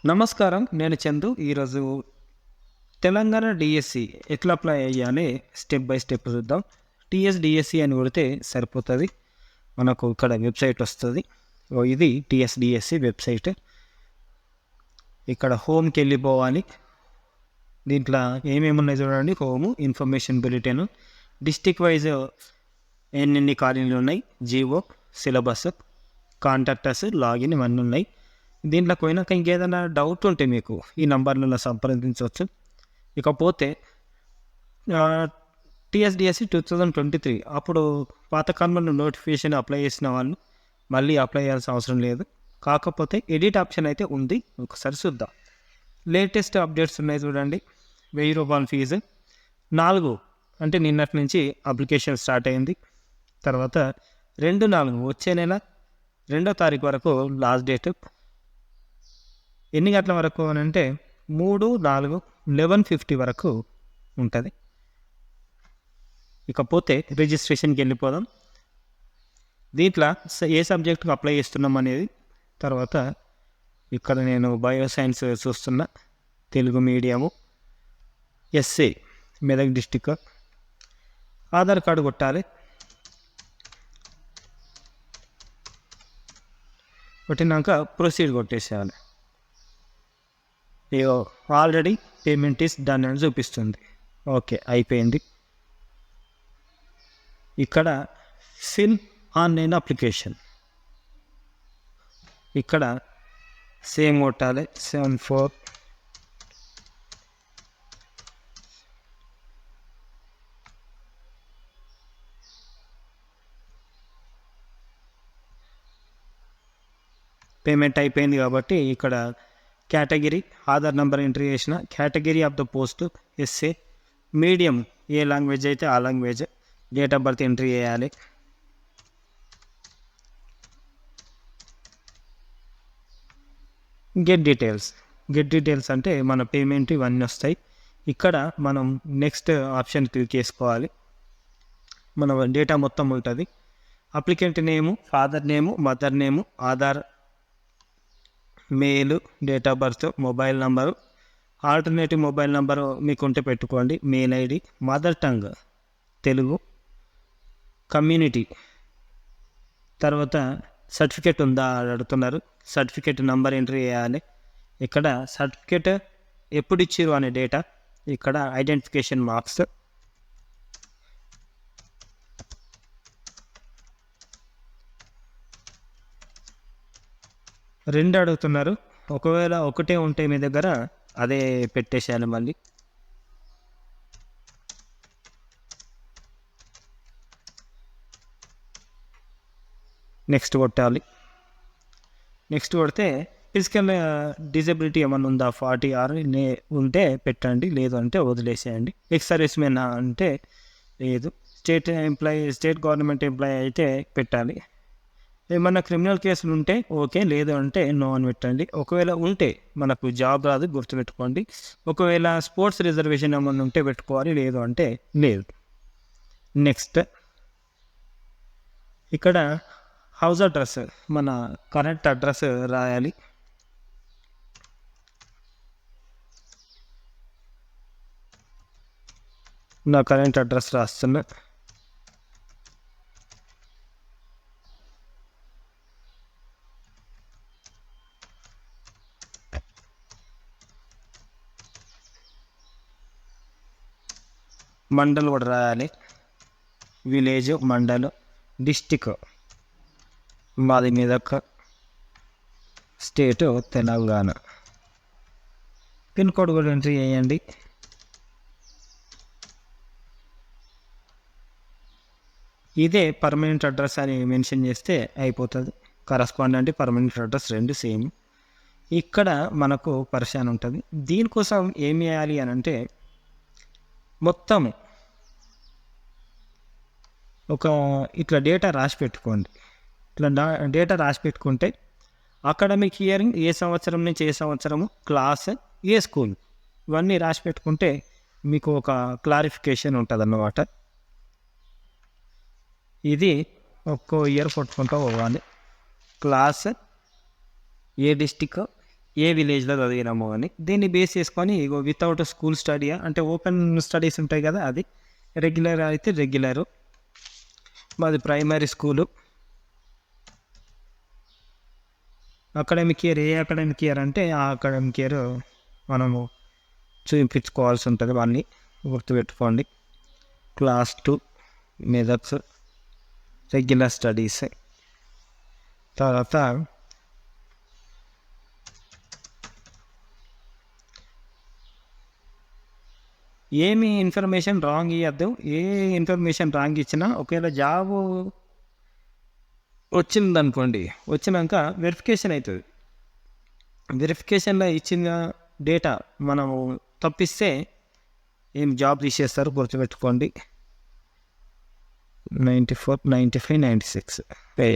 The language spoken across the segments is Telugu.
నమస్కారం. నేను చందు. ఈరోజు తెలంగాణ డిఎస్సి ఎట్లా అప్లై అయ్యాలి స్టెప్ బై స్టెప్ చూద్దాం. డిఎస్సి అని కొడితే సరిపోతుంది. మనకు ఇక్కడ వెబ్సైట్ వస్తుంది. ఇది డిఎస్సి వెబ్సైట్. ఇక్కడ హోమ్కి వెళ్ళిపోవాలి. దీంట్లో ఏమేమి ఉన్నాయి చూడండి. Home, information bulletin, district wise ఎన్ని ఖాళీలు ఉన్నాయి, జీవో, సిలబస్, కాంటాక్టర్స్, లాగిన్ ఇవన్నీ ఉన్నాయి. దీంట్లోకి పోయినాక ఇంకేదైనా డౌట్ ఉంటే మీకు ఈ నంబర్లలో సంప్రదించవచ్చు. ఇకపోతే టీఎస్డిఎస్సి 2023 అప్పుడు పాతకాలంలో నోటిఫికేషన్ అప్లై చేసిన వాళ్ళు మళ్ళీ అప్లై చేయాల్సిన అవసరం లేదు. కాకపోతే ఎడిట్ ఆప్షన్ అయితే ఉంది. ఒకసారి చూద్దాం. లేటెస్ట్ అప్డేట్స్ ఉన్నాయి చూడండి. 1000 రూపాయల ఫీజు 4 అంటే నిన్నటి నుంచి అప్లికేషన్ స్టార్ట్ అయింది. తర్వాత 2/4 వచ్చే నెల 2వ తారీఖు వరకు లాస్ట్ డేట్. ఎన్ని గంటల వరకు అని అంటే 3/4 11:50 వరకు ఉంటుంది. ఇకపోతే రిజిస్ట్రేషన్కి వెళ్ళిపోదాం. దీంట్లో ఏ సబ్జెక్టుకు అప్లై చేస్తున్నాం అనేది, తర్వాత ఇక్కడ నేను బయోసైన్స్ చూస్తున్నా, Telugu medium, SA Medak district, Aadhaar card కొట్టాలి. కొట్టినాక ప్రొసీడ్ కొట్టేసేయాలి. ఆల్రెడీ పేమెంట్ ఈస్ డన్ అని చూపిస్తుంది. ఓకే, అయిపోయింది. ఇక్కడ ఫిల్ ఆన్లైన్ అప్లికేషన్, ఇక్కడ సేమ్ కొట్టాలి. 74 పేమెంట్ అయిపోయింది కాబట్టి ఇక్కడ కేటగిరీ, ఆధార్ నెంబర్ ఎంట్రీ చేసిన, category of the post SA, medium ఏ లాంగ్వేజ్ అయితే ఆ language, date of birth entry చేయాలి. గెట్ డీటెయిల్స్ అంటే మన పేమెంట్ ఇవన్నీ వస్తాయి. ఇక్కడ మనం నెక్స్ట్ ఆప్షన్ క్లిక్ చేసుకోవాలి. మన డేటా మొత్తం ఉంటుంది. Applicant name, father name, mother name, Aadhaar, mail, date of birth, mobile number, alternative mobile number మీకు ఉంటే పెట్టుకోండి, mail ID, mother tongue Telugu, community, తర్వాత సర్టిఫికేట్ ఉందా అడుగుతున్నారు. సర్టిఫికేట్ నంబర్ ఎంట్రీ చేయాలి. ఇక్కడ సర్టిఫికేట్ ఎప్పుడు ఇచ్చారు అనే డేటా, ఇక్కడ ఐడెంటిఫికేషన్ మార్క్స్, రెండు అడుగుతున్నారు. ఒకవేళ ఒకటే ఉంటే మీ దగ్గర అదే పెట్టేసేయాలి. మళ్ళీ నెక్స్ట్ కొట్టాలి. నెక్స్ట్ కొడితే ఫిజికల్ డిజబిలిటీ ఏమన్నా ఉందా 40 ఉంటే పెట్టండి, లేదు అంటే వదిలేసేయండి. ఎక్స్ సర్వీస్ మెన్ అంటే లేదు. స్టేట్ గవర్నమెంట్ ఎంప్లాయీ అయితే పెట్టాలి. ఏమన్నా క్రిమినల్ కేసులు ఉంటే ఓకే, లేదు అంటే నో అని పెట్టండి. ఒకవేళ ఉంటే మనకు జాబ్ రాదు, గుర్తుపెట్టుకోండి. ఒకవేళ స్పోర్ట్స్ రిజర్వేషన్ ఏమన్నా ఉంటే పెట్టుకోవాలి, లేదు అంటే లేదు. నెక్స్ట్ ఇక్కడ హౌస్ అడ్రస్, మన కరెంట్ అడ్రస్ రాయాలి. నా కరెంట్ అడ్రస్ రాస్తున్నా. మండల్ కూడా రాయాలి. విలేజ్, మండల్, డిస్టిక్ మాది Medak, state Telangana, pin code కూడా ఎంట్రీ చేయండి. ఇదే పర్మనెంట్ అడ్రస్ అని మెన్షన్ చేస్తే అయిపోతుంది. కరస్పాండెంట్, పర్మనెంట్ అడ్రస్ రెండు సేమ్. ఇక్కడ మనకు పరిశాన్ ఉంటుంది. దీనికోసం ఏం చేయాలి అని అంటే, మొత్తం ఒక ఇట్లా డేటా రాసి పెట్టుకోండి. ఇట్లా డేటా రాసి పెట్టుకుంటే అకాడమిక్ ఇయరింగ్ ఏ సంవత్సరం నుంచి ఏ సంవత్సరము, క్లాస్, ఏ స్కూల్, ఇవన్నీ రాసి పెట్టుకుంటే మీకు ఒక క్లారిఫికేషన్ ఉంటుంది అన్నమాట. ఇది ఒక్కో ఇయర్ కొట్టుకుంటూ పోవాలి. క్లాస్, ఏ డిస్టిక్, ఏ విలేజ్లో చదివినాము అని. దీన్ని బేస్ చేసుకొని ఇగో వితౌట్ స్కూల్ స్టడీ అంటే ఓపెన్ స్టడీస్ ఉంటాయి కదా, అది రెగ్యులర్ అయితే రెగ్యులరు. మాది ప్రైమరీ స్కూలు. అకాడమిక్ ఇయర్ ఏ అకాడమిక్ ఇయర్ అంటే ఆ అకాడమిక్ ఇయర్ మనము చూపించుకోవాల్సి ఉంటుంది, అన్నీ గుర్తుపెట్టుకోండి. Class 2 methods regular studies. తర్వాత ఏమి ఇన్ఫర్మేషన్ రాంగ్ ఇవ్వద్దు. ఏ ఇన్ఫర్మేషన్ రాంగ్ ఇచ్చినా ఒకవేళ జాబు వచ్చిందనుకోండి, వచ్చినాక వెరిఫికేషన్ అవుతుంది. వెరిఫికేషన్లో ఇచ్చిన డేటా మనము తప్పిస్తే ఏం జాబ్ తీసేస్తారు, గుర్తుపెట్టుకోండి. 94, 95, 96 పే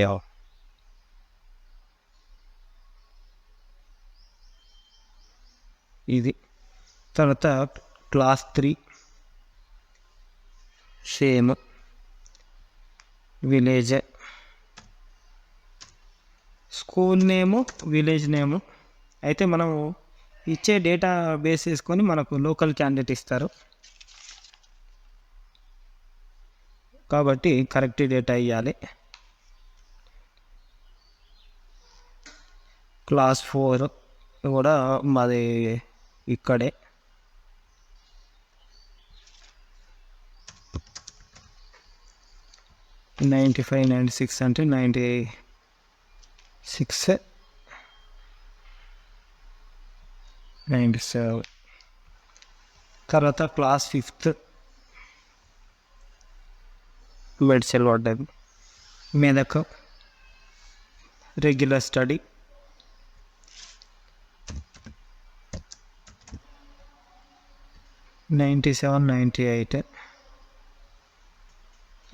ఇది. తర్వాత క్లాస్ 3 సేమ్ విలేజ్, స్కూల్ నేము విలేజ్ నేము. అయితే మనము ఇచ్చే డేటా బేస్ చేసుకొని మనకు లోకల్ క్యాండిడేట్ ఇస్తారు కాబట్టి కరెక్ట్ డేటా ఇవ్వాలి. క్లాస్ 4 కూడా మాది ఇక్కడే. $95, $96 అంటే 96, 97. తర్వాత క్లాస్ 5 మెడ్సెల్ పడ్డది. Medak regular study. $97, $98.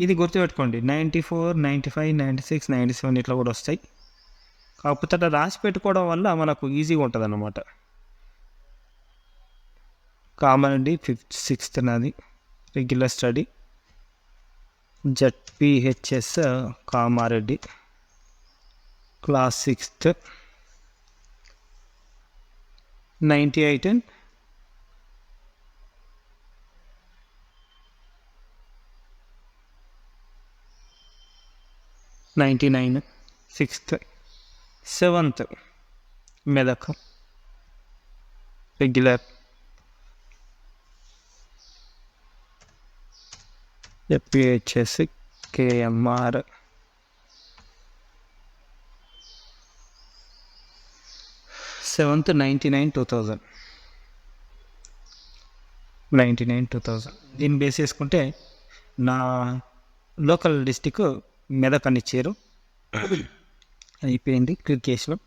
ఇది గుర్తుపెట్టుకోండి. 94, 95, 96, 97 ఇట్లా కూడా వస్తాయి. కాకపోతే అట్లా రాసి పెట్టుకోవడం వల్ల మనకు ఈజీగా ఉంటుంది అన్నమాట. కామారెడ్డి 5th, 6th నాది regular study. ZPHS Kamareddy class 6th 98, 99, 6th, 7th Medak regular. ZPHS KMR 7th 99, 2000. 99, 2000 దీన్ని బేస్ చేసుకుంటే నా లోకల్ డిస్టిక్ మెదక్ అని ఇచ్చారు. అయిపోయింది క్లికేషన్.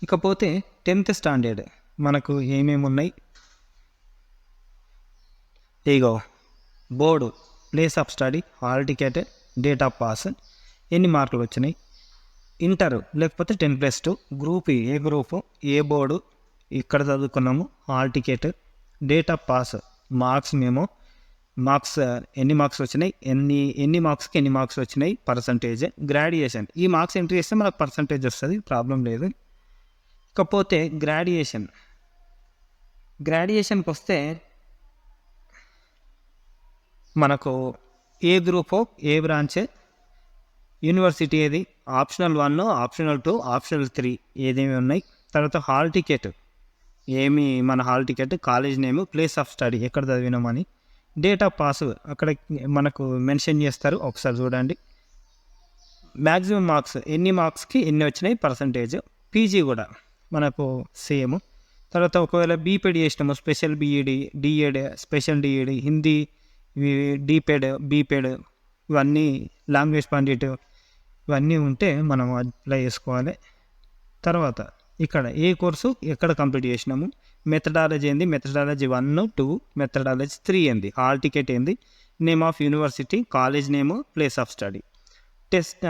ఇకపోతే 10th స్టాండర్డ్ మనకు ఏమేమి ఉన్నాయి. ఇగో board, place of study, hall ticket, date of pass, ఎన్ని మార్కులు వచ్చినాయి. ఇంటర్ లేకపోతే 10+2, గ్రూప్ ఏ గ్రూపు, ఏ బోర్డు, ఇక్కడ చదువుకున్నాము, hall ticket, date of pass, marks మేము మార్క్స్ ఎన్ని మార్క్స్ వచ్చినాయి, ఎన్ని మార్క్స్కి ఎన్ని మార్క్స్ వచ్చినాయి, పర్సంటేజ్, గ్రాడ్యుయేషన్. ఈ మార్క్స్ ఎంట్రీ చేస్తే మనకు పర్సంటేజ్ వస్తుంది, ప్రాబ్లం లేదు. ఇకపోతే గ్రాడ్యుయేషన్కి వస్తే మనకు ఏ గ్రూపు, ఏ బ్రాంచ్, యూనివర్సిటీ ఏది, ఆప్షనల్ 1, ఆప్షనల్ 2, ఆప్షనల్ 3 ఏదేమి ఉన్నాయి. తర్వాత హాల్ టికెట్ మన hall ticket, college name, place of study ఎక్కడ చదివినామని, డేట్ ఆఫ్ పాస్ అక్కడ మనకు మెన్షన్ చేస్తారు, ఒకసారి చూడండి. మ్యాక్సిమం మార్క్స్ ఎన్ని మార్క్స్కి ఎన్ని వచ్చినాయి, పర్సంటేజ్. పీజీ కూడా మనకు సేమ్. తర్వాత ఒకవేళ బీపెడ్ చేసినాము, special BEd, DEd, special DEd, Hindi, DPEd, BPEd, ఇవన్నీ లాంగ్వేజ్ పండిట్ ఇవన్నీ ఉంటే మనం అప్లై చేసుకోవాలి. తర్వాత ఇక్కడ ఏ కోర్సు ఎక్కడ కంప్లీట్ చేసినాము, మెథడాలజీ ఏంది, మెథడాలజీ 1, 2, మెథడాలజీ 3 ఏంది, హాల్ టికెట్ ఏంది, name of university, college name, place of study. Test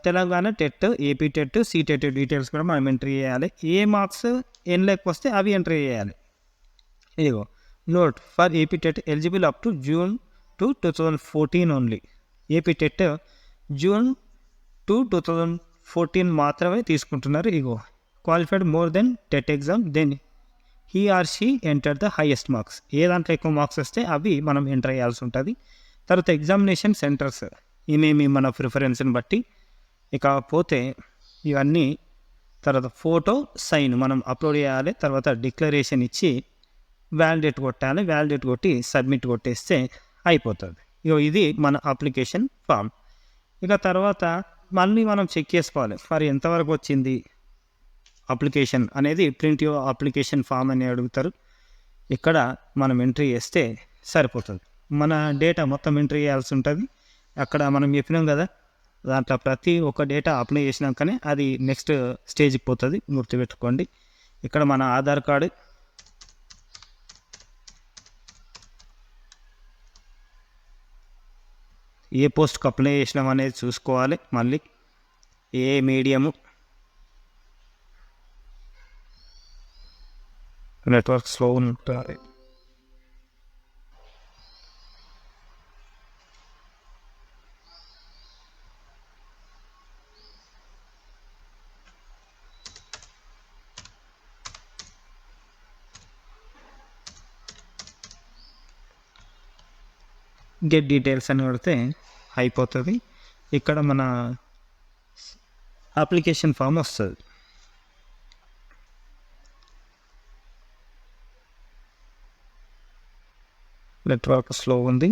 Telangana TET, AP TET, CTET details కూడా మనం ఎంట్రీ చేయాలి. ఏ మార్క్స్ ఎన్ లేకపోతే వస్తే అవి ఎంట్రీ చేయాలి. ఇదిగో note for AP TET eligible up to June 2014 only. AP TET June 2014 14 మాత్రమే తీసుకుంటున్నారు. ఇగో qualified more than TET exam then he or she enter the highest marks. ఏ దాంట్లో ఎక్కువ మార్క్స్ వస్తే అవి మనం ఎంటర్ అయ్యాల్సి ఉంటుంది. తర్వాత ఎగ్జామినేషన్ సెంటర్స్ ఇవేమి మన ప్రిఫరెన్స్ని బట్టి. ఇక పోతే ఇవన్నీ తర్వాత ఫోటో సైన్ మనం అప్లోడ్ చేయాలి. తర్వాత డిక్లరేషన్ ఇచ్చి వ్యాలిడేట్ కొట్టాలి. వ్యాలిడేట్ కొట్టి సబ్మిట్ కొట్టేస్తే అయిపోతుంది. ఇది మన అప్లికేషన్ ఫామ్. ఇక తర్వాత మళ్ళీ మనం చెక్ చేసుకోవాలి ఫర్ ఎంతవరకు వచ్చింది అప్లికేషన్ అనేది. ప్రింట్ యువర్ అప్లికేషన్ ఫామ్ అని అడుగుతారు. ఇక్కడ మనం ఎంట్రీ చేస్తే సరిపోతుంది. మన డేటా మొత్తం ఎంట్రీ చేయాల్సి ఉంటుంది. అక్కడ మనం చెప్పినాం కదా, దాంట్లో ప్రతి ఒక్క డేటా అప్లై చేసినాకనే అది నెక్స్ట్ స్టేజ్కి పోతుంది, గుర్తుపెట్టుకోండి. ఇక్కడ మన ఆధార్ కార్డు, ఏ పోస్ట్కి అప్లై చేసినాం అనేది చూసుకోవాలి. మళ్ళీ ఏ మీడియము, నెట్వర్క్ స్లో ఉంటుంది. గెట్ డీటెయిల్స్ అని కొడితే అయిపోతుంది. ఇక్కడ మన అప్లికేషన్ ఫామ్ వస్తుంది. నెట్వర్క్ స్లో ఉంది.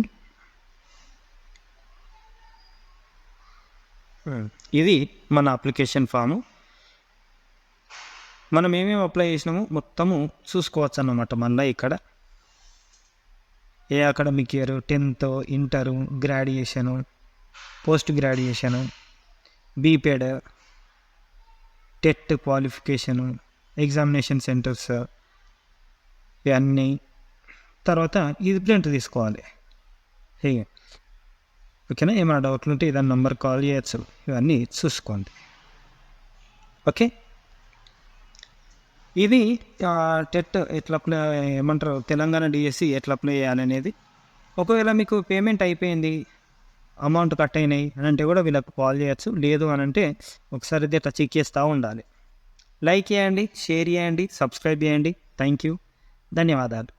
ఇది మన అప్లికేషన్ ఫాము. మనం ఏమేమి అప్లై చేసినామో మొత్తము చూసుకోవచ్చు అన్నమాట. మళ్ళీ ఇక్కడ ఏ academic year, 10th, inter, graduation, post graduation, BPEd, TET qualification, examination centres ఇవన్నీ. తర్వాత ఇది ప్రింట్ తీసుకోవాలి. ఓకేనా? ఏమైనా డౌట్లు ఉంటే ఇదాని నెంబర్ కాల్ చేయొచ్చు. ఇవన్నీ చూసుకోండి. ఓకే, ఇది టెట్ ఎట్లా అప్లై ఏమంటారు, తెలంగాణ డిఎస్సి ఎట్లా అప్లై చేయాలనేది. ఒకవేళ మీకు పేమెంట్ అయిపోయింది, అమౌంట్ కట్ అయినాయి అని అంటే కూడా వీళ్ళకి కాల్ చేయొచ్చు. లేదు అని అంటే ఒకసారి ఇట్లా చెక్ చేస్తూ ఉండాలి. లైక్ చేయండి, షేర్ చేయండి, సబ్స్క్రైబ్ చేయండి. థ్యాంక్ యూ, ధన్యవాదాలు.